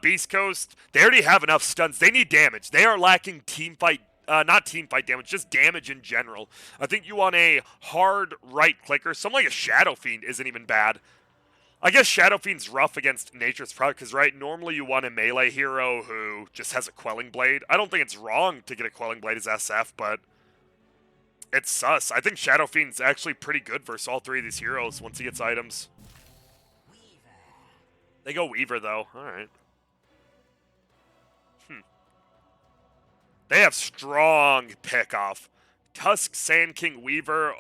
Beast Coast, they already have enough stuns. They need damage. They are lacking team fight, not team fight damage, just damage in general. I think you want a hard right clicker. Something like a Shadow Fiend isn't even bad. I guess Shadow Fiend's rough against Nature's Product because, right, normally you want a melee hero who just has a Quelling Blade. I don't think it's wrong to get a Quelling Blade as SF, but it's sus. I think Shadow Fiend's actually pretty good versus all three of these heroes once he gets items. They go Weaver, though. Alright. They have strong pick-off. Tusk, Sand King, Weaver.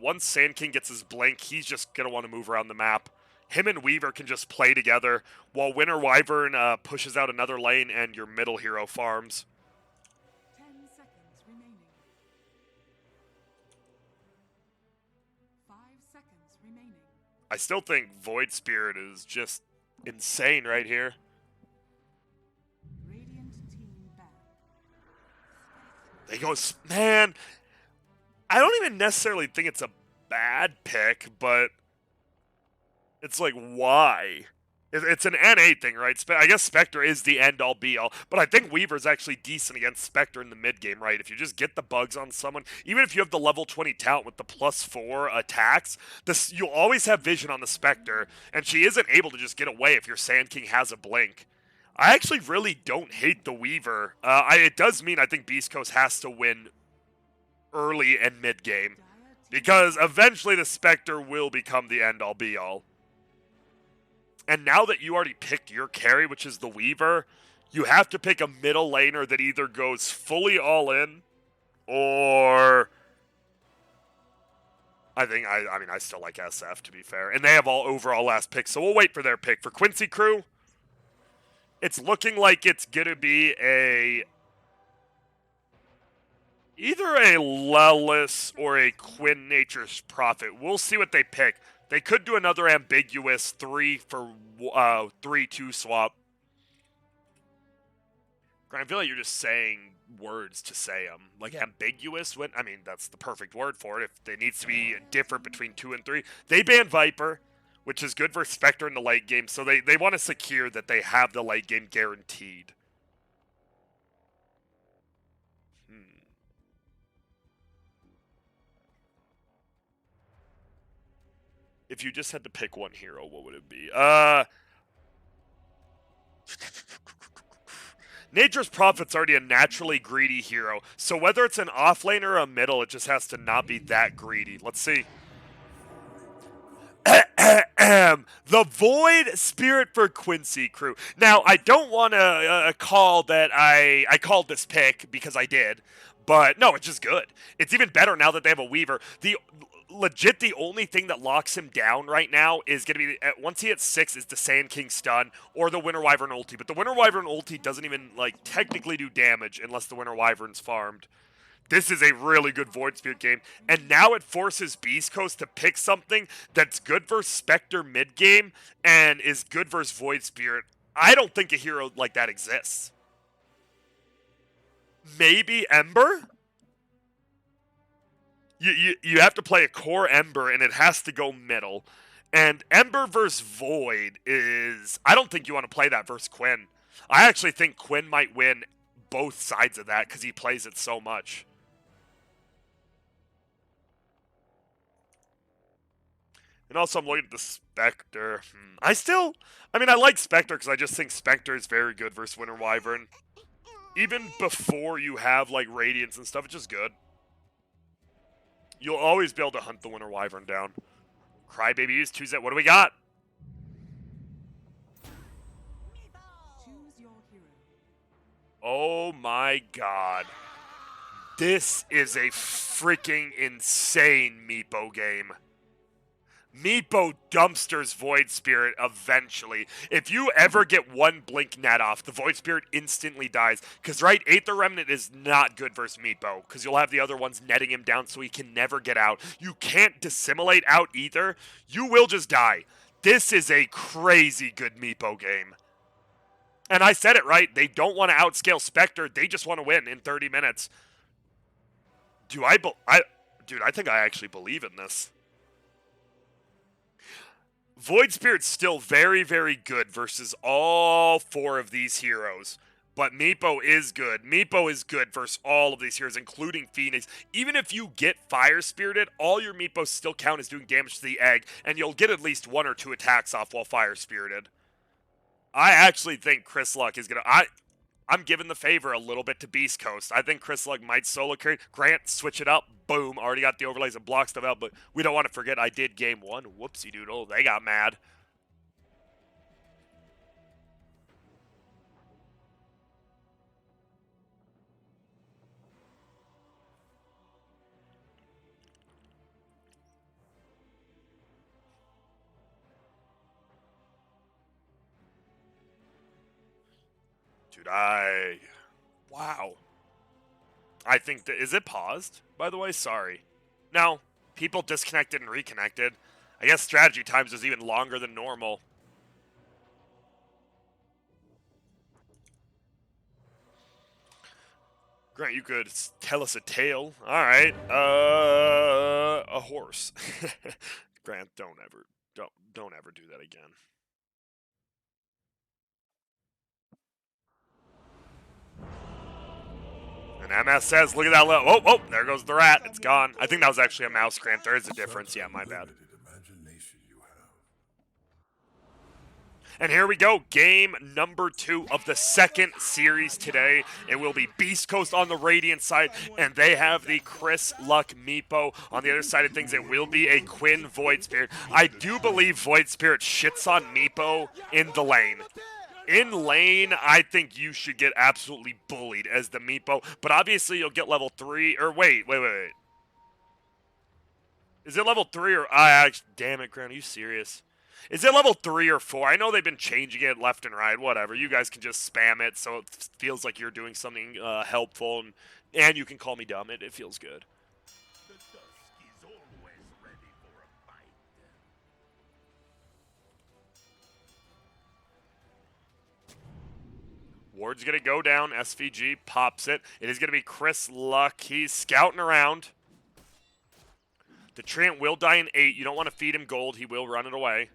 Once Sand King gets his blink, he's just going to want to move around the map. Him and Weaver can just play together while Winter Wyvern pushes out another lane and your middle hero farms. 10 seconds remaining. 5 seconds remaining. I still think Void Spirit is just insane right here. Radiant team back. They go, man, I don't even necessarily think it's a bad pick, but it's like, why? It's an NA thing, right? I guess Spectre is the end-all be-all, but I think Weaver's actually decent against Spectre in the mid-game, right? If you just get the bugs on someone, even if you have the level 20 talent with the +4 attacks, you'll always have vision on the Spectre, and she isn't able to just get away if your Sand King has a blink. I actually really don't hate the Weaver. It does mean I think Beast Coast has to win early and mid-game, because eventually the Spectre will become the end-all be-all. And now that you already picked your carry, which is the Weaver, you have to pick a middle laner that either goes fully all in, or I mean, I still like SF, to be fair. And they have all overall last picks, so we'll wait for their pick. For Quincy Crew, it's looking like it's going to be either a Lelis or a Quinn Nature's Prophet. We'll see what they pick. They could do another ambiguous 3-2 swap. I feel like you're just saying words to say them. Like ambiguous, I mean, that's the perfect word for it. If it needs to be different between 2 and 3. They ban Viper, which is good for Spectre in the late game, so they want to secure that they have the late game guaranteed. If you just had to pick one hero, what would it be? Nature's Prophet's already a naturally greedy hero, so whether it's an offlane or a middle, it just has to not be that greedy. Let's see. The Void Spirit for Quincy Crew. Now, I don't want to call that I called this pick because I did, but no, it's just good. It's even better now that they have a Weaver. Legit, the only thing that locks him down right now is going to be, once he hits 6, is the Sand King stun or the Winter Wyvern ulti. But the Winter Wyvern ulti doesn't even, like, technically do damage unless the Winter Wyvern's farmed. This is a really good Void Spirit game. And now it forces Beast Coast to pick something that's good versus Spectre mid-game and is good versus Void Spirit. I don't think a hero like that exists. Maybe Ember? You have to play a core Ember, and it has to go middle. And Ember versus Void is... I don't think you want to play that versus Quinn. I actually think Quinn might win both sides of that because he plays it so much. And also, I'm looking at the Spectre. I like Spectre because I just think Spectre is very good versus Winter Wyvern. Even before you have, like, Radiance and stuff, it's just good. You'll always be able to hunt the Winter Wyvern down. Crybaby use Tuesday. What do we got? Choose your hero. Oh my god. This is a freaking insane Meepo game. Meepo dumpsters Void Spirit eventually. If you ever get one blink net off, the Void Spirit instantly dies. Because, right, Aether Remnant is not good versus Meepo. Because you'll have the other ones netting him down so he can never get out. You can't dissimulate out either. You will just die. This is a crazy good Meepo game. And I said it right. They don't want to outscale Spectre. They just want to win in 30 minutes. Dude, I think I actually believe in this. Void Spirit's still very, very good versus all 4 of these heroes. But Meepo is good. Meepo is good versus all of these heroes, including Phoenix. Even if you get Fire Spirited, all your Meepos still count as doing damage to the egg, and you'll get at least 1 or 2 attacks off while Fire Spirited. I actually think Chris Luck is going to... I'm giving the favor a little bit to Beast Coast. I think Chris Luck might solo carry. Grant, switch it up. Boom. Already got the overlays and block stuff out, but we don't want to forget I did game 1. Whoopsie doodle. They got mad. Dude, wow. I think that... Is it paused, by the way? Sorry. No. People disconnected and reconnected. I guess strategy times is even longer than normal. Grant, you could tell us a tale. Alright. A horse. Grant, don't ever do that again. And MS says, look at that little... Oh, there goes the rat. It's gone. I think that was actually a mouse, Grant. There is a difference. Yeah, my bad. And here we go. Game number 2 of the second series today. It will be Beast Coast on the Radiant side, and they have the Chris Luck Meepo. On the other side of things, it will be a Quinn Void Spirit. I do believe Void Spirit shits on Meepo in the lane. In lane, I think you should get absolutely bullied as the Meepo, but obviously you'll get level 3, or wait. Is it level 3 or, damn it, Grant, are you serious? Is it level 3 or 4? I know they've been changing it left and right, whatever. You guys can just spam it so it feels like you're doing something helpful, and you can call me dumb, it feels good. Ward's going to go down. SVG pops it. It is going to be Chris Luck. He's scouting around. The Treant will die in 8. You don't want to feed him gold. He will run it away.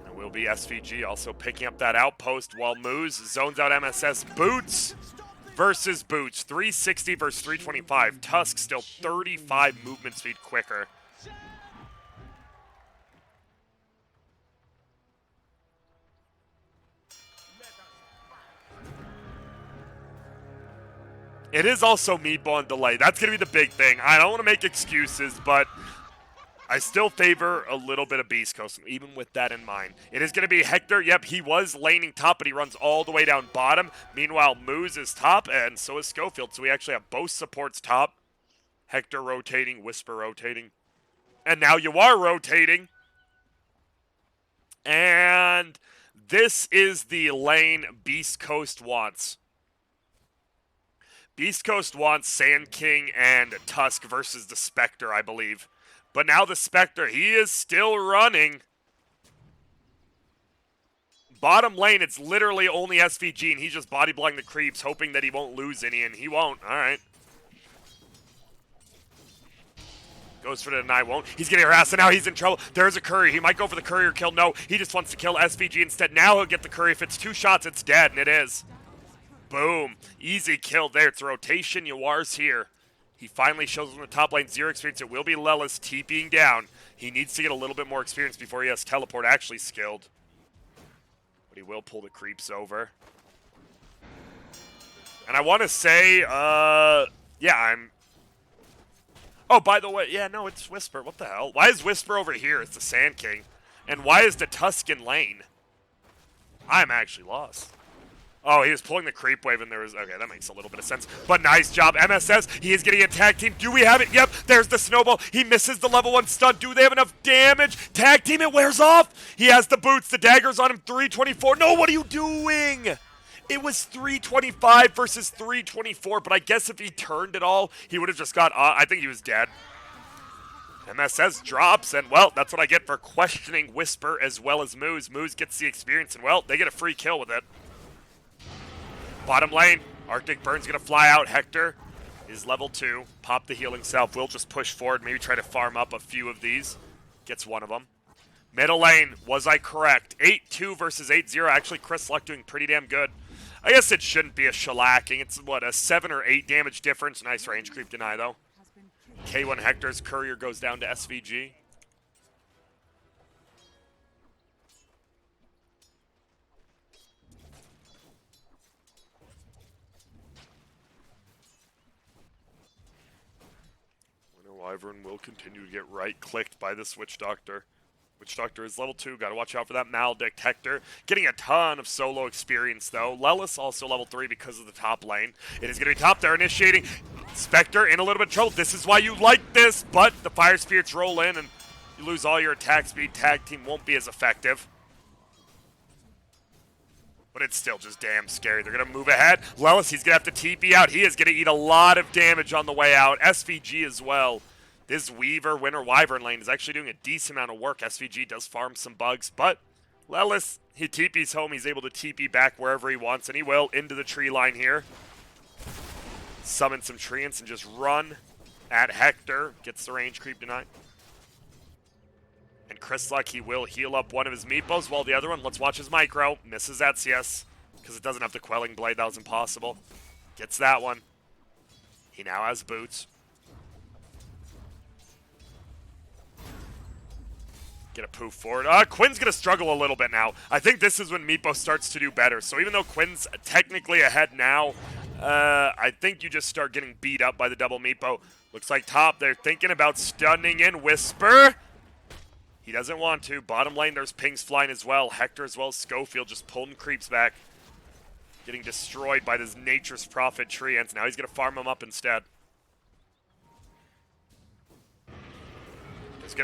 And it will be SVG also picking up that outpost while Moose zones out MSS. Boots versus Boots. 360 versus 325. Tusk still 35 movement speed quicker. It is also Meepo on delay. That's going to be the big thing. I don't want to make excuses, but I still favor a little bit of Beast Coast, even with that in mind. It is going to be Hector. Yep, he was laning top, but he runs all the way down bottom. Meanwhile, Moose is top, and so is Schofield. So we actually have both supports top. Hector rotating, Whisper rotating. And now you are rotating. And this is the lane Beast Coast wants. Beast Coast wants Sand King and Tusk versus the Spectre, I believe. But now the Spectre, he is still running. Bottom lane, it's literally only SVG, and he's just body blocking the creeps, hoping that he won't lose any, and he won't. All right. Goes for the deny, won't. He's getting harassed, and now he's in trouble. There's a Curry. He might go for the courier kill. No, he just wants to kill SVG instead. Now he'll get the Curry. If it's 2 shots, it's dead, and it is. Boom. Easy kill there. It's a rotation. Yawar's here. He finally shows on the top lane 0 experience. It will be Lelis TPing down. He needs to get a little bit more experience before he has teleport actually skilled. But he will pull the creeps over. And I want to say, yeah, Oh, by the way, yeah, no, it's Whisper. What the hell? Why is Whisper over here? It's the Sand King. And why is the Tuscan lane? I'm actually lost. Oh, he was pulling the creep wave and there was... Okay, that makes a little bit of sense. But nice job. MSS, he is getting a tag team. Do we have it? Yep, there's the snowball. He misses the level 1 stun. Do they have enough damage? Tag team, it wears off. He has the boots. The dagger's on him. 324. No, what are you doing? It was 325 versus 324, but I guess if he turned it all, he would have just got... I think he was dead. MSS drops, and, well, that's what I get for questioning Whisper as well as Moose. Moose gets the experience, and, well, they get a free kill with it. Bottom lane, Arctic Burn's going to fly out. Hector is level 2. Pop the healing salve. We'll just push forward, maybe try to farm up a few of these. Gets one of them. Middle lane, was I correct? 8-2 versus 8-0. Actually, Chris Luck doing pretty damn good. I guess it shouldn't be a shellacking. It's, what, a 7 or 8 damage difference. Nice range creep deny, though. Has been killed. K1 Hector's courier goes down to SVG. Wyvern will continue to get right-clicked by this Witch Doctor. Witch Doctor is level 2. Got to watch out for that Maledict. Hector getting a ton of solo experience, though. Lelis also level 3 because of the top lane. It is going to be top there, initiating. Spectre in a little bit of trouble. This is why you like this, but the Fire Spirits roll in, and you lose all your attack speed. Tag team won't be as effective. But it's still just damn scary. They're going to move ahead. Lelis, he's going to have to TP out. He is going to eat a lot of damage on the way out. SVG as well. This Weaver, Winter Wyvern lane is actually doing a decent amount of work. SVG does farm some bugs, but Lelis, he TP's home. He's able to TP back wherever he wants, and he will into the tree line here. Summon some treants and just run at Hector. Gets the range creep denied. And Chris Luck, he will heal up one of his meepos, while the other one, let's watch his micro, misses Etzius, because it doesn't have the Quelling Blade. That was impossible. Gets that one. He now has boots. Get a poof forward. Quinn's going to struggle a little bit now. I think this is when Meepo starts to do better. So even though Quinn's technically ahead now, I think you just start getting beat up by the double Meepo. Looks like top, they're thinking about stunning in Whisper. He doesn't want to. Bottom lane, there's pings flying as well. Hector as well as Schofield just pulling creeps back. Getting destroyed by this Nature's Prophet Treants. Now he's going to farm him up instead.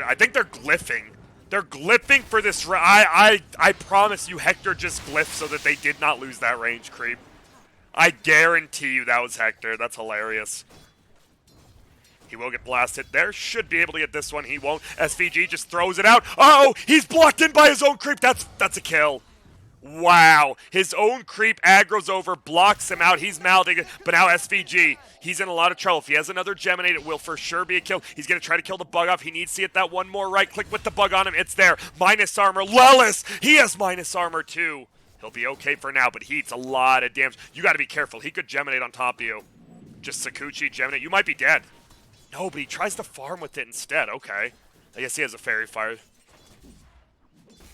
I think they're glyphing. They're glyphing for this. I promise you, Hector just glyphed so that they did not lose that range creep. I guarantee you that was Hector. That's hilarious. He will get blasted there. Should be able to get this one. He won't. SVG just throws it out. Uh-oh! He's blocked in by his own creep. That's a kill. Wow. His own creep aggro's over, blocks him out. He's Maledict, but now SVG, he's in a lot of trouble. If he has another Geminate, it will for sure be a kill. He's going to try to kill the bug off. He needs to get that one more right click with the bug on him. It's there. Minus armor. Lelis, he has minus armor too. He'll be okay for now, but he eats a lot of damage. You got to be careful. He could Geminate on top of you. Just Sakuchi, Geminate. You might be dead. No, but he tries to farm with it instead. Okay. I guess he has a Fairy Fire.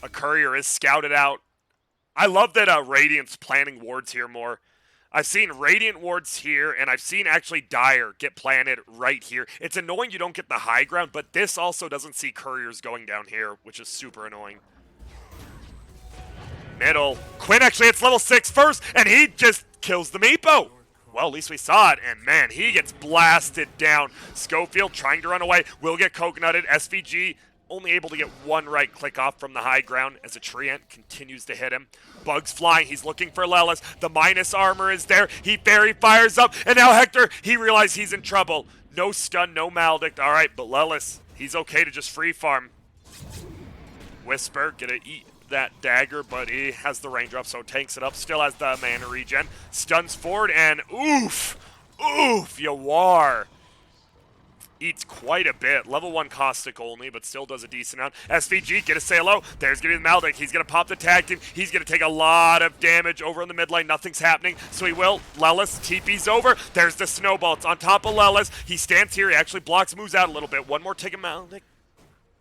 A Courier is scouted out. I love that Radiant's planting wards here more. I've seen Radiant wards here, and I've seen actually Dire get planted right here. It's annoying you don't get the high ground, but this also doesn't see Couriers going down here, which is super annoying. Middle. Quinn actually hits level 6 first, and he just kills the Meepo. Well, at least we saw it, and man, he gets blasted down. Schofield trying to run away, will get coconutted. SVG only able to get one right click off from the high ground as a Treant continues to hit him. Bugs flying, he's looking for Lelis. The minus armor is there. He fairy fires up, and now Hector, he realized he's in trouble. No stun, no Maledict. All right, but Lelis, he's okay to just free farm. Whisper, gonna eat that dagger, but he has the raindrop, so tanks it up. Still has the mana regen. Stuns forward, and oof, Yawar eats quite a bit. Level 1 caustic only, but still does a decent amount. SVG, get a say hello. There's going to be the Maledict. He's going to pop the tag team. He's going to take a lot of damage over in the mid lane. Nothing's happening, so he will. Lelis, TP's over. There's the snowball. It's on top of Lelis. He stands here. He actually blocks, moves out a little bit. One more take of Maledict,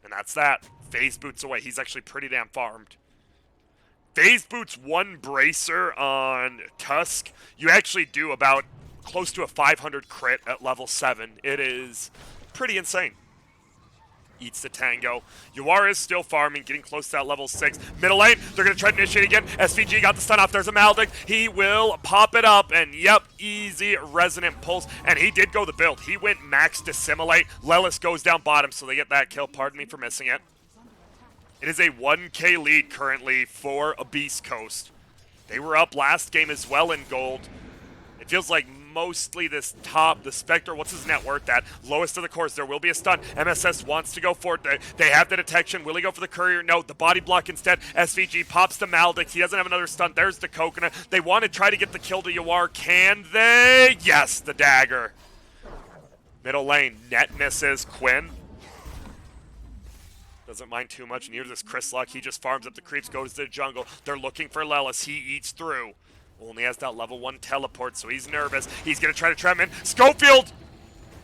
and that's that. Phase boots away. He's actually pretty damn farmed. Phase boots 1 bracer on Tusk. You actually do about close to a 500 crit at level 7. It is pretty insane. Eats the Tango. Yawar is still farming, getting close to that level 6. Middle lane, they're going to try to initiate again. SVG got the stun off. There's a Maledict. He will pop it up, and yep, easy Resonant Pulse. And he did go the build. He went max Dissimilate. Lelis goes down bottom, so they get that kill. Pardon me for missing it. It is a 1k lead currently for a Beast Coast. They were up last game as well in gold. It feels like mostly this top, the Spectre, what's his net worth at? Lowest of the course, there will be a stun. MSS wants to go for it. They have the detection. Will he go for the Courier? No, the body block instead. SVG pops the Maledict. He doesn't have another stun. There's the Coconut. They want to try to get the kill to Yawar. Can they? Yes, the dagger. Middle lane, net misses. Quinn. Doesn't mind too much. Near this Chris Luck, he just farms up the creeps, goes to the jungle. They're looking for Lelis. He eats through. Only has that level 1 teleport, so he's nervous. He's going to try to trap him in. Schofield!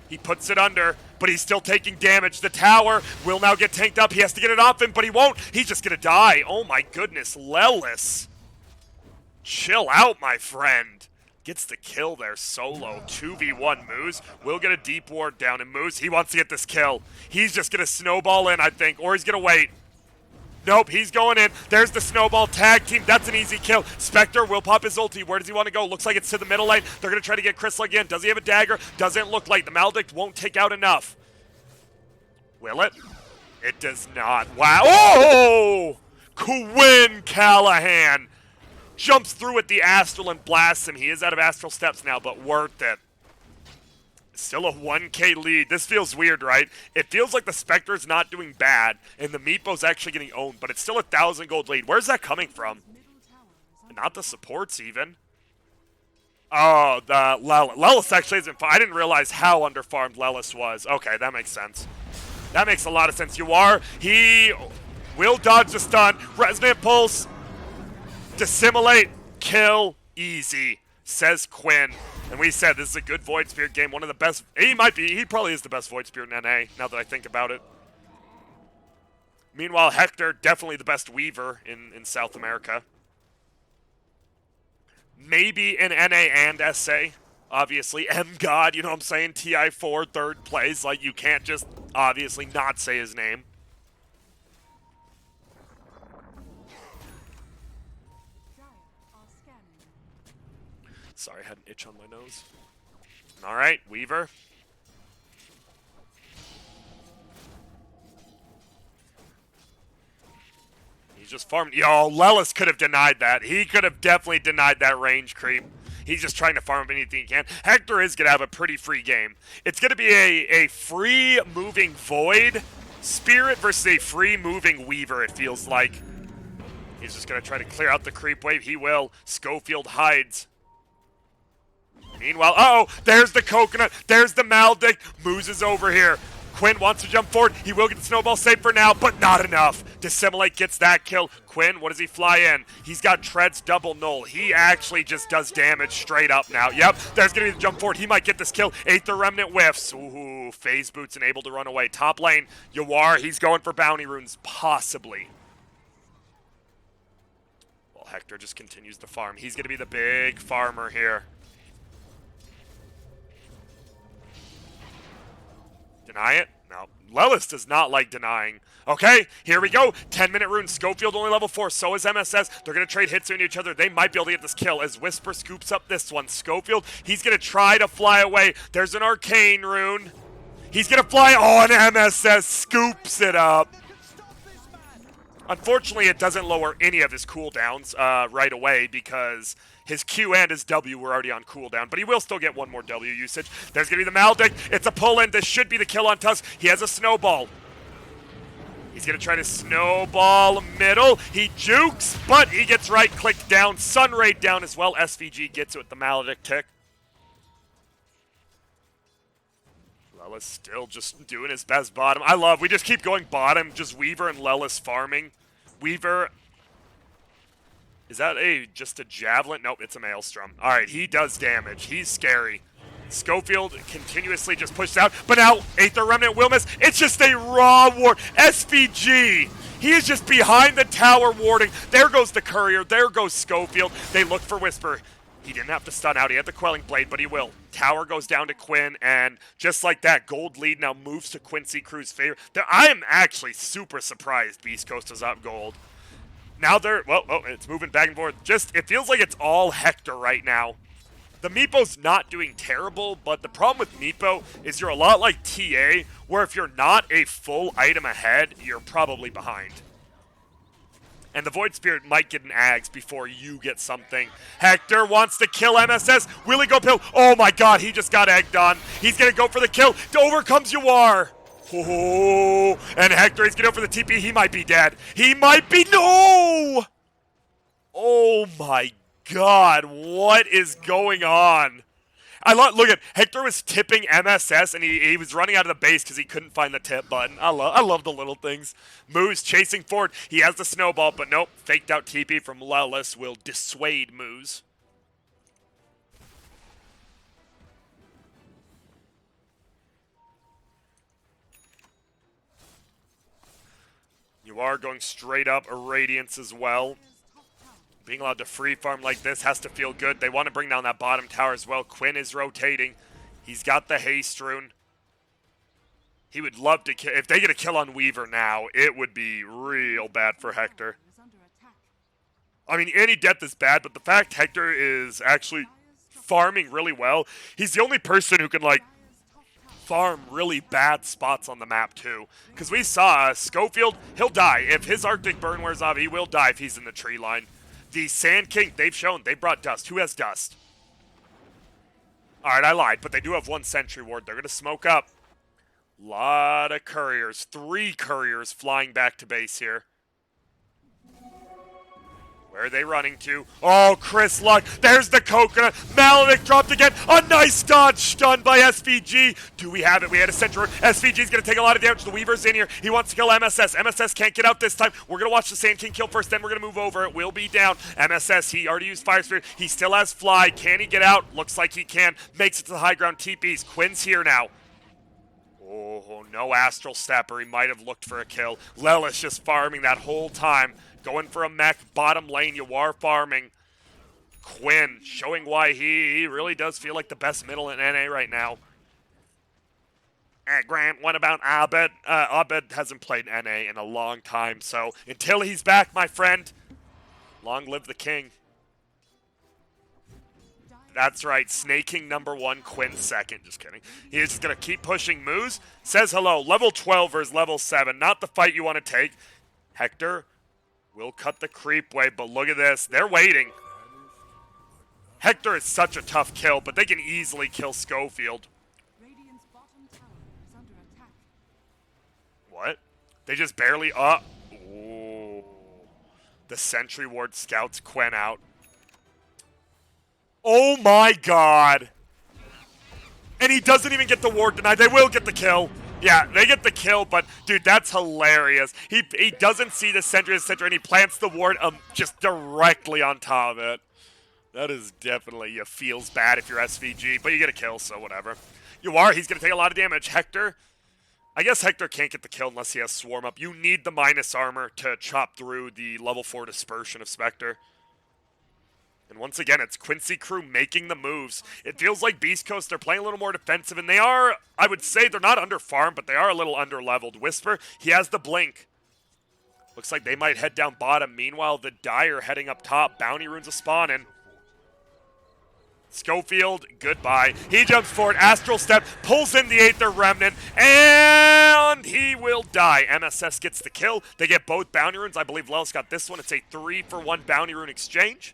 He puts it under, but he's still taking damage. The tower will now get tanked up. He has to get it off him, but he won't. He's just going to die. Oh my goodness, Lelis. Chill out, my friend. Gets the kill there solo. 2v1 Moose. Will get a deep ward down, and Moose, he wants to get this kill. He's just going to snowball in, I think, or he's going to wait. Nope, he's going in. There's the snowball tag team. That's an easy kill. Spectre will pop his ulti. Where does he want to go? Looks like it's to the middle lane. They're going to try to get Chris again. Does he have a dagger? Doesn't look like. The Maledict won't take out enough. Will it? It does not. Wow. Oh! Quinn Callahan jumps through at the Astral and blasts him. He is out of Astral Steps now, but worth it. Still a 1k lead. This feels weird, right? It feels like the Spectre's not doing bad, and the Meepo's actually getting owned, but it's still a 1,000 gold lead. Where's that coming from? Not the supports, even. Oh, the Lelis actually isn't fine. I didn't realize how underfarmed Lelis was. Okay, that makes sense. That makes a lot of sense. He will dodge the stun. Resonant Pulse. Dissimulate. Kill. Easy, says Quinn. And we said this is a good Void Spirit game, one of the best. He probably is the best Void Spirit in NA, now that I think about it. Meanwhile, Hector, definitely the best Weaver in South America. Maybe in NA and SA, obviously. M-God, you know what I'm saying? TI4, third place. Like, you can't just, obviously, not say his name. Sorry, I had an itch on my nose. All right, Weaver. He's just farming. Yo, Lelis could have denied that. He could have definitely denied that range creep. He's just trying to farm anything he can. Hector is going to have a pretty free game. It's going to be a free-moving Void Spirit versus a free-moving Weaver, it feels like. He's just going to try to clear out the creep wave. He will. Schofield hides. Meanwhile, uh-oh, there's the coconut, there's the Maledict. Moose is over here. Quinn wants to jump forward. He will get the snowball safe for now, but not enough. Dissimulate gets that kill. Quinn, what does he fly in? He's got Tread's double null. He actually just does damage straight up now. Yep, there's going to be the jump forward. He might get this kill. Aether Remnant whiffs. Ooh, Phase Boots and able to run away. Top lane, Yawar, he's going for bounty runes, possibly. Well, Hector just continues to farm. He's going to be the big farmer here. Deny it? No. Lelis does not like denying. Okay, here we go. 10-minute rune. Schofield only level 4. So is MSS. They're going to trade hits into each other. They might be able to get this kill as Whisper scoops up this one. Schofield, he's going to try to fly away. There's an arcane rune. He's going to fly. Oh, and MSS scoops it up. Unfortunately, it doesn't lower any of his cooldowns right away because his Q and his W were already on cooldown, but he will still get one more W usage. There's going to be the Maledict. It's a pull-in. This should be the kill on Tusk. He has a snowball. He's going to try to snowball middle. He jukes, but he gets right-clicked down. Sunray down as well. SVG gets it with the Maledict tick. Lelis still just doing his best bottom. We just keep going bottom, just Weaver and Lelis farming. Weaver, is that just a javelin? Nope, it's a maelstrom. All right, he does damage. He's scary. Schofield continuously just pushed out, but now Aether Remnant will miss. It's just a raw ward. SVG, he is just behind the tower warding. There goes the courier. There goes Schofield. They look for Whisper. He didn't have to stun out. He had the Quelling Blade, but he will. Tower goes down to Quinn, and just like that, gold lead now moves to Quincy Crew's favor. I am actually super surprised Beast Coast is up gold. Now it's moving back and forth. It feels like it's all Hector right now. The Meepo's not doing terrible, but the problem with Meepo is you're a lot like TA, where if you're not a full item ahead, you're probably behind. And the Void Spirit might get an Ags before you get something. Hector wants to kill MSS. Will he go pill? Oh my god, he just got egged on. He's going to go for the kill. Over comes Yawar. Oh, and Hector, he's going to go for the TP. He might be dead. He might be. No! Oh my god, what is going on? Look at Hector was tipping MSS and he was running out of the base because he couldn't find the tip button. I love the little things. Moose chasing forward. He has the snowball, but nope. Faked out TP from Lelis will dissuade Moose. You are going straight up Irradiance as well. Being allowed to free farm like this has to feel good. They want to bring down that bottom tower as well. Quinn is rotating. He's got the haste rune. He would love to kill. If they get a kill on Weaver now, it would be real bad for Hector. I mean, any death is bad, but the fact Hector is actually farming really well, he's the only person who can, like, farm really bad spots on the map too. Because we saw Schofield, he'll die. If his Arctic burn wears off, he will die if he's in the tree line. The Sand King, they've shown, they brought dust. Who has dust? Alright, I lied, but they do have one sentry ward. They're going to smoke up. Lot of couriers. 3 couriers flying back to base here. Where are they running to? Oh, Chris Luck. There's the coconut. Malavik dropped again. A nice dodge stun by SVG. Do we have it? We had a center. SVG's going to take a lot of damage. The Weaver's in here. He wants to kill MSS. MSS can't get out this time. We're going to watch the Sand King kill first, then we're going to move over. It will be down. MSS, he already used Fire Spirit. He still has Fly. Can he get out? Looks like he can. Makes it to the high ground. TPs. Quinn's here now. Oh, no Astral Step, or he might have looked for a kill. Lelis just farming that whole time. Going for a mech, bottom lane, you are farming. Quinn showing why he really does feel like the best middle in NA right now. Grant, what about Abed? Abed hasn't played NA in a long time, so until he's back, my friend, long live the king. That's right, Snaking #1, Quinn second. Just kidding. He's just going to keep pushing moves. Says hello, level 12 versus level 7. Not the fight you want to take. Hector will cut the creep wave, but look at this. They're waiting. Hector is such a tough kill, but they can easily kill Schofield. Radiant's bottom tower is under attack. What? They just barely up. Ooh. The sentry ward scouts Quinn out. Oh my god. And he doesn't even get the ward denied. They will get the kill. Yeah, they get the kill, but dude, that's hilarious. He doesn't see the center and he plants the ward just directly on top of it. That is definitely, feels bad if you're SVG, but you get a kill, so whatever. He's going to take a lot of damage. Hector, I guess Hector can't get the kill unless he has Swarm up. You need the minus armor to chop through the level 4 dispersion of Spectre. And once again, it's Quincy crew making the moves. It feels like Beast Coast, they're playing a little more defensive, and they are, I would say, they're not under farm, but they are a little under leveled. Whisper, he has the blink. Looks like they might head down bottom. Meanwhile, the Dire heading up top. Bounty runes a spawn in. Schofield, goodbye. He jumps forward, Astral Step, pulls in the Aether Remnant, and he will die. MSS gets the kill. They get both Bounty runes. I believe Lelis got this one. It's a 3-for-1 Bounty rune exchange.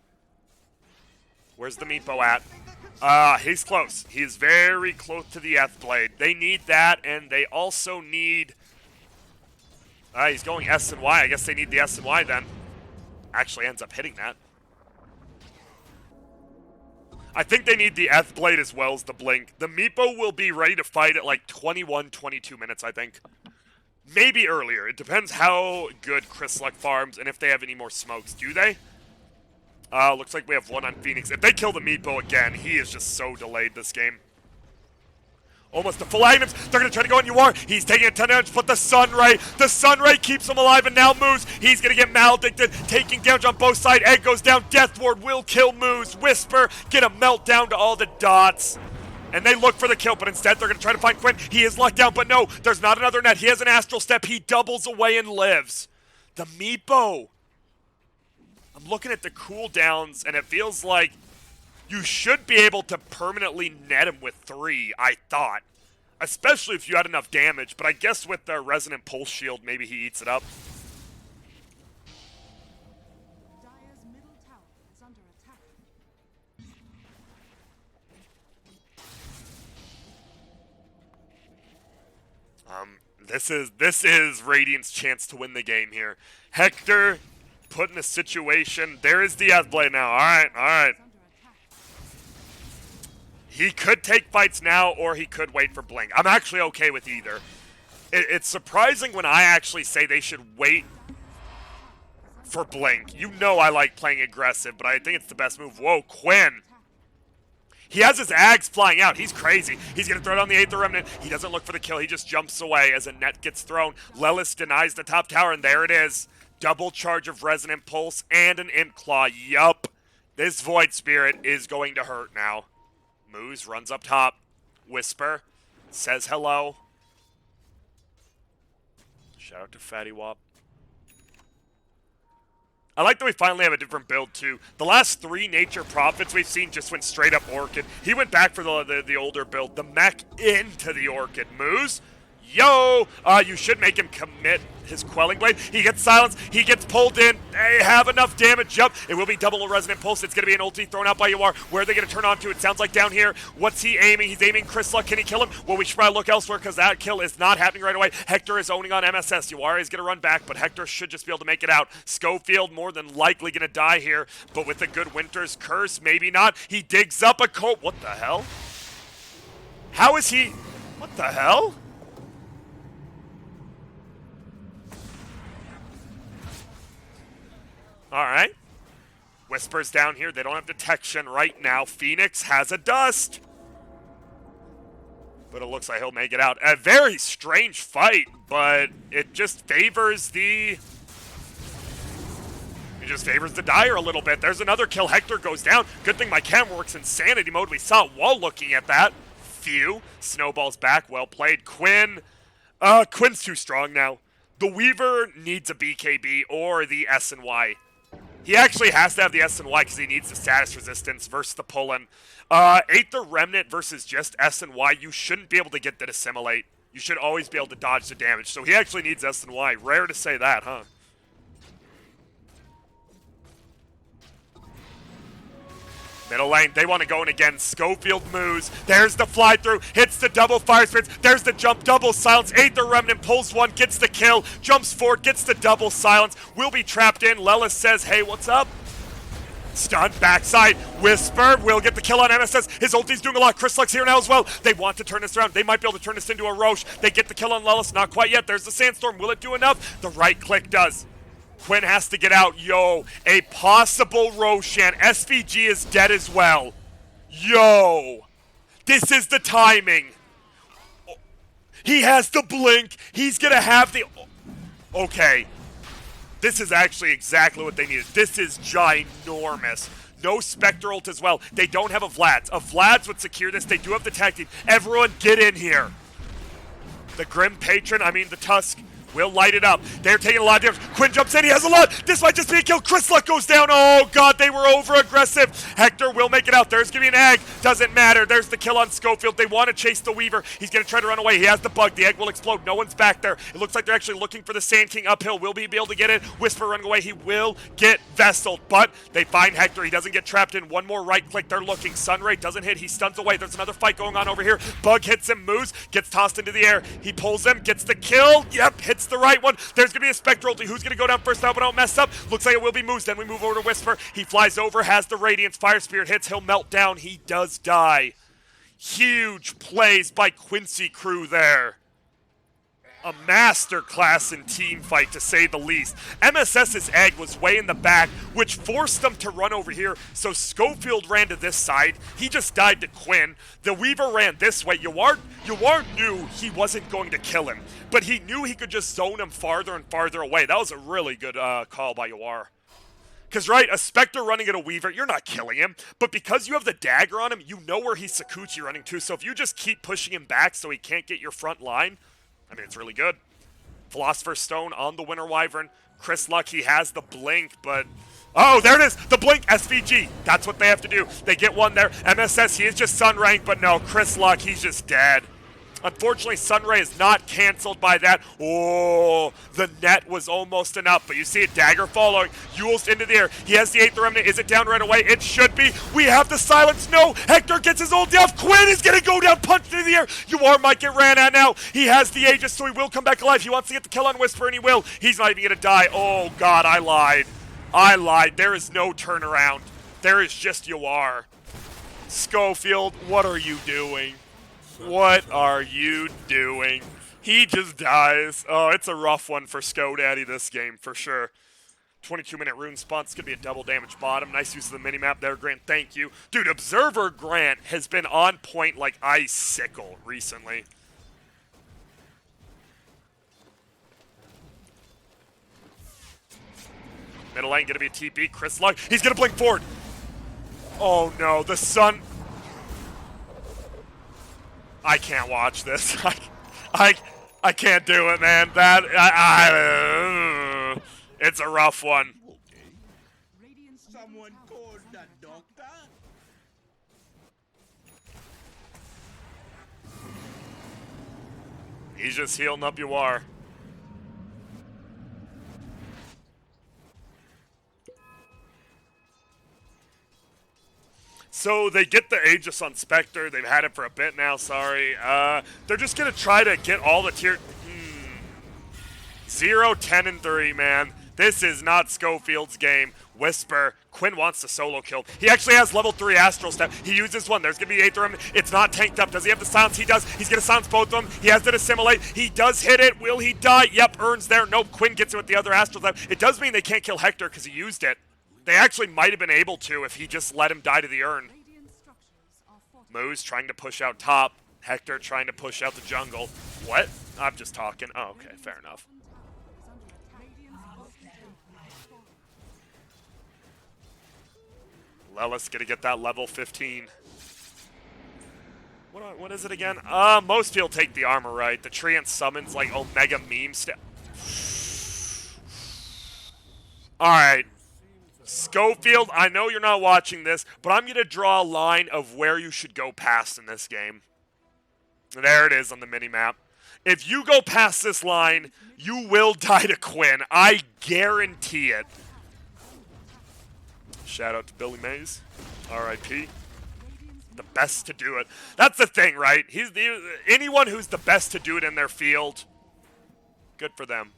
Where's the Meepo at? He's close. He's very close to the F-Blade. They need that, and they also need... he's going S and Y. I guess they need the S and Y then. Actually ends up hitting that. I think they need the F-Blade as well as the Blink. The Meepo will be ready to fight at like 21, 22 minutes, I think. Maybe earlier. It depends how good Chris Luck farms and if they have any more smokes. Do they? Looks like we have one on Phoenix. If they kill the Meepo again, he is just so delayed this game. Almost a full items. They're going to try to go on UR. He's taking a ton of damage, but the Sunray keeps him alive and now moves. He's going to get maledicted, taking damage on both sides. Egg goes down. Death Ward will kill Moose. Whisper, get a meltdown to all the dots. And they look for the kill, but instead they're going to try to find Quinn. He is locked down, but no, there's not another net. He has an Astral Step. He doubles away and lives. The Meepo. I'm looking at the cooldowns, and it feels like you should be able to permanently net him with 3, I thought. Especially if you had enough damage, but I guess with the Resonant Pulse Shield, maybe he eats it up. Dire's middle tower is under attack. This is Radiant's chance to win the game here. Hector put in a situation. There is the F-Blade now. All right. He could take fights now, or he could wait for Blink. I'm actually okay with either. It's surprising when I actually say they should wait for Blink. You know I like playing aggressive, but I think it's the best move. Whoa, Quinn. He has his Ags flying out. He's crazy. He's going to throw it on the Aether Remnant. He doesn't look for the kill. He just jumps away as a net gets thrown. Lelis denies the top tower, and there it is. Double charge of Resonant Pulse and an Imp Claw. Yup. This Void Spirit is going to hurt now. Moose runs up top. Whisper says hello. Shout out to Fatty Wop. I like that we finally have a different build, too. The last 3 Nature Prophets we've seen just went straight up Orchid. He went back for the older build. The mech into the Orchid. Moose. Yo! You should make him commit his Quelling Blade. He gets silenced. He gets pulled in. They have enough damage up. It will be double a Resonant Pulse. It's going to be an ulti thrown out by Yawar. Where are they going to turn on to? It sounds like down here. What's he aiming? He's aiming Chris Luck. Can he kill him? Well, we should probably look elsewhere because that kill is not happening right away. Hector is owning on MSS. Yawar is going to run back, but Hector should just be able to make it out. Schofield more than likely going to die here, but with a good Winter's Curse, maybe not. He digs up a coat. What the hell? How is he? What the hell? Alright. Whisper's down here. They don't have detection right now. Phoenix has a dust. But it looks like he'll make it out. A very strange fight, but it just favors the... It just favors the Dire a little bit. There's another kill. Hector goes down. Good thing my camera works in sanity mode. We saw it while looking at that. Phew. Snowball's back. Well played. Quinn. Quinn's too strong now. The Weaver needs a BKB or the S&Y. He actually has to have the S&Y because he needs the status resistance versus the pull-in. Aether Remnant versus just S&Y, you shouldn't be able to get that assimilate. You should always be able to dodge the damage. So he actually needs S&Y. Rare to say that, huh? Middle lane, they want to go in again. Schofield moves. There's the fly through. Hits the double fire spirits. There's the jump. Double silence. Aether Remnant pulls one. Gets the kill. Jumps forward. Gets the double silence. Will be trapped in. Lelis says, hey, what's up? Stun. Backside. Whisper will get the kill on MSS. His ulti's doing a lot. Chris Luck's here now as well. They want to turn this around. They might be able to turn this into a Roche. They get the kill on Lelis. Not quite yet. There's the Sandstorm. Will it do enough? The right click does. Quinn has to get out. Yo, a possible Roshan. SVG is dead as well. Yo, this is the timing. He has the blink. He's going to have the... Okay. This is actually exactly what they needed. This is ginormous. No Spectre ult as well. They don't have a Vlad's. A Vlad's would secure this. They do have the tag team. Everyone get in here. The Grim Patron, the Tusk, will light it up. They're taking a lot of damage. Quinn jumps in. He has a lot. This might just be a kill. Chris Luck goes down. Oh, God. They were over-aggressive. Hector will make it out. There's going to be an egg. Doesn't matter. There's the kill on Schofield. They want to chase the Weaver. He's going to try to run away. He has the bug. The egg will explode. No one's back there. It looks like they're actually looking for the Sand King uphill. Will be able to get it. Whisper running away. He will get vesseled, but they find Hector. He doesn't get trapped in. One more right click. They're looking. Sunray doesn't hit. He stuns away. There's another fight going on over here. Bug hits him. Moves. Gets tossed into the air. He pulls him. Gets the kill. Yep. Hits the right one. There's going to be a Spectral ulti. Who's going to go down first? Now, but don't mess up. Looks like it will be Moose. Then we move over to Whisper. He flies over, has the Radiance. Fire Spirit hits. He'll melt down. He does die. Huge plays by Quincy crew there. A masterclass in team fight, to say the least. MSS's egg was way in the back, which forced them to run over here. So Schofield ran to this side. He just died to Quinn. The Weaver ran this way. Yawar knew he wasn't going to kill him, but he knew he could just zone him farther and farther away. That was a really good call by Yawar. Because, right, a Spectre running at a Weaver, you're not killing him. But because you have the dagger on him, you know where he's Sakuchi running to. So if you just keep pushing him back so he can't get your front line, it's really good. Philosopher's Stone on the Winter Wyvern. Chris Luck, he has the blink, but... Oh, there it is! The blink, SVG. That's what they have to do. They get one there. MSS, he is just Sun Rank, but no, Chris Luck, he's just dead. Unfortunately, Sunray is not canceled by that. Oh, the net was almost enough, but you see a dagger following. Yule's into the air. He has the Aether Remnant. Is it down right away? It should be. We have the silence. No, Hector gets his ulti off. Quinn is going to go down, punched into the air. Yawar might get ran at now. He has the Aegis, so he will come back alive. He wants to get the kill on Whisper, and he will. He's not even going to die. Oh, God, I lied. I lied. There is no turnaround. There is just Yawar. Schofield, what are you doing? What are you doing? He just dies. Oh, it's a rough one for Daddy this game, for sure. 22-minute rune spawns could be a double damage bottom. Nice use of the minimap there, Grant. Thank you. Dude, Observer Grant has been on point like icicle recently. Middle lane gonna be a TP. Chris Luck. He's gonna blink forward. Oh no, the sun. I can't watch this. I can't do it, man. It's a rough one. Someone called the doctor? He's just healing up you are. So they get the Aegis on Spectre. They've had it for a bit now, sorry. They're just going to try to get all the tier... 0, 10, and 3, man. This is not Schofield's game. Whisper. Quinn wants to solo kill. He actually has level 3 Astral Step. He uses one. There's going to be Aether. It's not tanked up. Does he have the silence? He does. He's going to silence both of them. He has to assimilate. He does hit it. Will he die? Yep, Urn's there. Nope, Quinn gets it with the other Astral Step. It does mean they can't kill Hector because he used it. They actually might have been able to if he just let him die to the Urn. Moose trying to push out top. Hector trying to push out the jungle. What? I'm just talking. Oh, okay, fair enough. Lelis gonna get that level 15. What is it again? Most people take the armor, right? The Treant summons like Omega meme step. Alright. Schofield, I know you're not watching this, but I'm going to draw a line of where you should go past in this game. There it is on the minimap. If you go past this line, you will die to Quinn. I guarantee it. Shout out to Billy Mays. R.I.P. The best to do it. That's the thing, right? Anyone who's the best to do it in their field, good for them.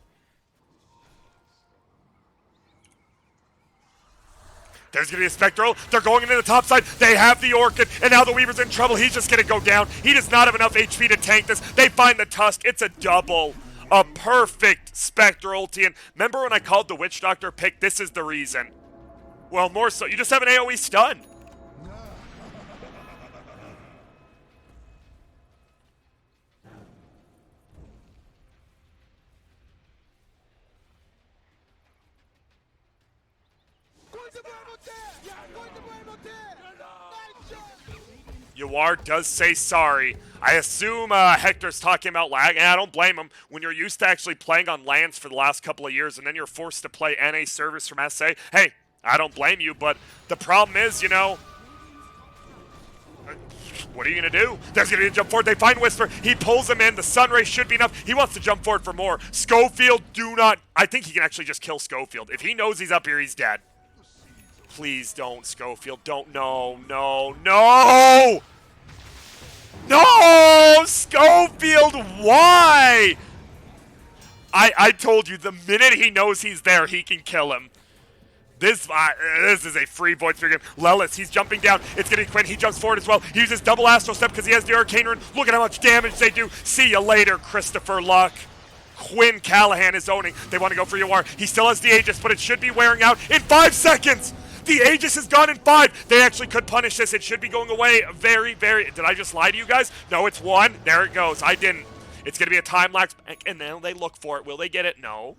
There's going to be a Spectral. They're going into the top side. They have the Orchid, and now the Weaver's in trouble. He's just going to go down. He does not have enough HP to tank this. They find the Tusk. It's a double. A perfect Spectral ulti. And remember when I called the Witch Doctor pick? This is the reason. Well, more so. You just have an AoE stun. Yawar does say sorry. I assume Hector's talking about lag, and I don't blame him. When you're used to actually playing on LANs for the last couple of years, and then you're forced to play NA service from SA, hey, I don't blame you, but the problem is, you know, what are you going to do? There's going to be a jump forward. They find Whisper. He pulls him in. The Sunray should be enough. He wants to jump forward for more. Schofield, do not... I think he can actually just kill Schofield. If he knows he's up here, he's dead. Please don't, Schofield. Don't. No, no, no! No! Schofield, why? I told you, the minute he knows he's there, he can kill him. This is a free void for game. Lelis, he's jumping down. It's getting Quinn. He jumps forward as well. He uses double Astral Step because he has the Arcane Rune. Look at how much damage they do. See you later, Christopher Luck. Quinn Callahan is owning. They want to go for Yawar. He still has the Aegis, but it should be wearing out in 5 seconds. The Aegis is gone in 5. They actually could punish this. It should be going away very, very... Did I just lie to you guys? No, it's 1. There it goes. I didn't. It's going to be a time lapse, and then they look for it. Will they get it? No.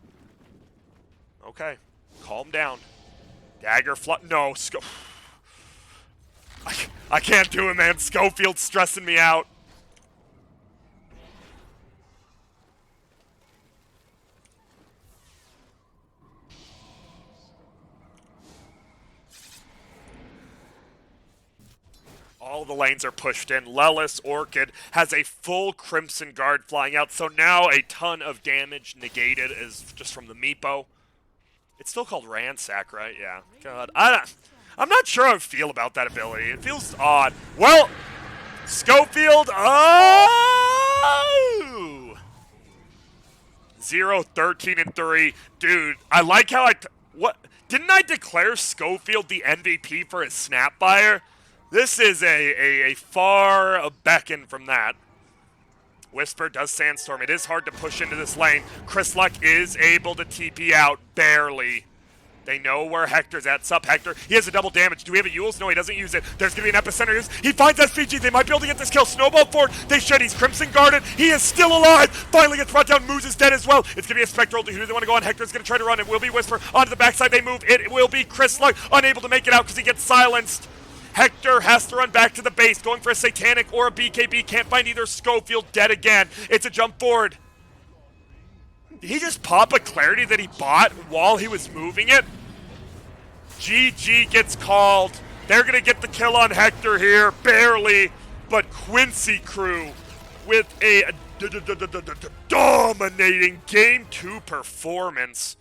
Okay. Calm down. Dagger no, I can't do it, man. Schofield's stressing me out. All the lanes are pushed in. Lelis Orchid has a full Crimson Guard flying out, so now a ton of damage negated is just from the Meepo. It's still called Ransack, right? Yeah. God. I'm not sure how I feel about that ability. It feels odd. Well, Schofield. Oh! 0, 13, and 3. Dude, I like how what? Didn't I declare Schofield the MVP for his Snapfire? This is a far beckon from that. Whisper does Sandstorm. It is hard to push into this lane. Chris Luck is able to TP out, barely. They know where Hector's at. Sup, Hector. He has a double damage. Do we have a Yules? No, he doesn't use it. There's going to be an epicenter. He finds SVG. They might be able to get this kill. Snowball forward. They should. He's Crimson guarded. He is still alive. Finally gets brought down. Moose is dead as well. It's going to be a Spectral. Who do they want to go on? Hector's going to try to run. It will be Whisper. Onto the backside they move. It will be Chris Luck. Unable to make it out because he gets silenced. Hector has to run back to the base. Going for a Satanic or a BKB. Can't find either. Schofield dead again. It's a jump forward. Did he just pop a Clarity that he bought while he was moving it? GG gets called. They're going to get the kill on Hector here, barely. But Quincy crew with a dominating Game 2 performance.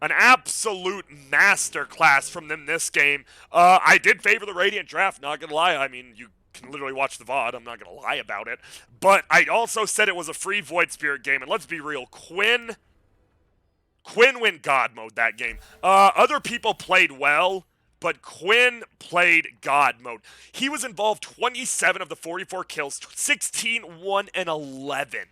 An absolute masterclass from them this game. I did favor the Radiant draft, not going to lie. I mean, you can literally watch the VOD. I'm not going to lie about it. But I also said it was a free Void Spirit game. And let's be real, Quinn went God mode that game. Other people played well, but Quinn played God mode. He was involved 27 of the 44 kills, 16, 1, and 11.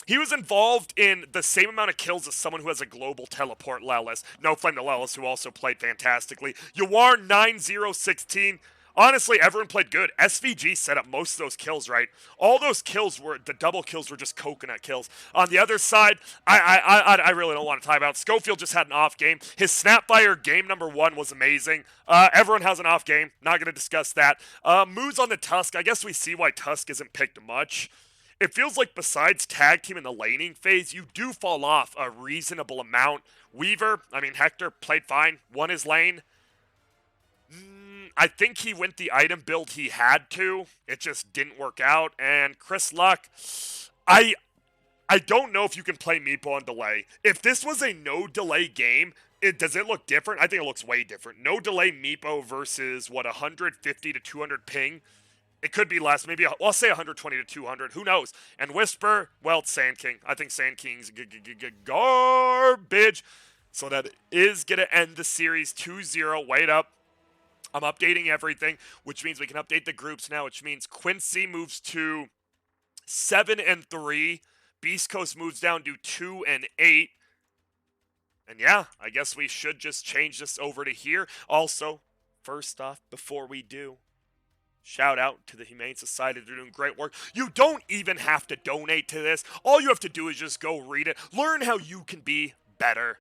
He was involved in the same amount of kills as someone who has a global teleport, Lelis. No flame to Lelis, who also played fantastically. Yawar 9-0-16. Honestly, everyone played good. SVG set up most of those kills, right? All those kills were, the double kills were just coconut kills. On the other side, I really don't want to talk about. Schofield just had an off game. His Snapfire game number 1 was amazing. Everyone has an off game. Not going to discuss that. Moves on the Tusk. I guess we see why Tusk isn't picked much. It feels like besides tag team in the laning phase, you do fall off a reasonable amount. Weaver, I mean, Hector played fine, won his lane. I think he went the item build he had to. It just didn't work out. And Chris Luck, I don't know if you can play Meepo on delay. If this was a no delay game, does it look different? I think it looks way different. No delay Meepo versus, what, 150 to 200 ping? It could be less, maybe, well, I'll say 120 to 200, who knows? And Whisper, well, it's Sand King. I think Sand King's garbage. So that is going to end the series 2-0. Wait up. I'm updating everything, which means we can update the groups now, which means Quincy moves to 7-3. Beast Coast moves down to 2-8. And yeah, I guess we should just change this over to here. Also, first off, before we do, shout out to the Humane Society. They're doing great work. You don't even have to donate to this. All you have to do is just go read it. Learn how you can be better.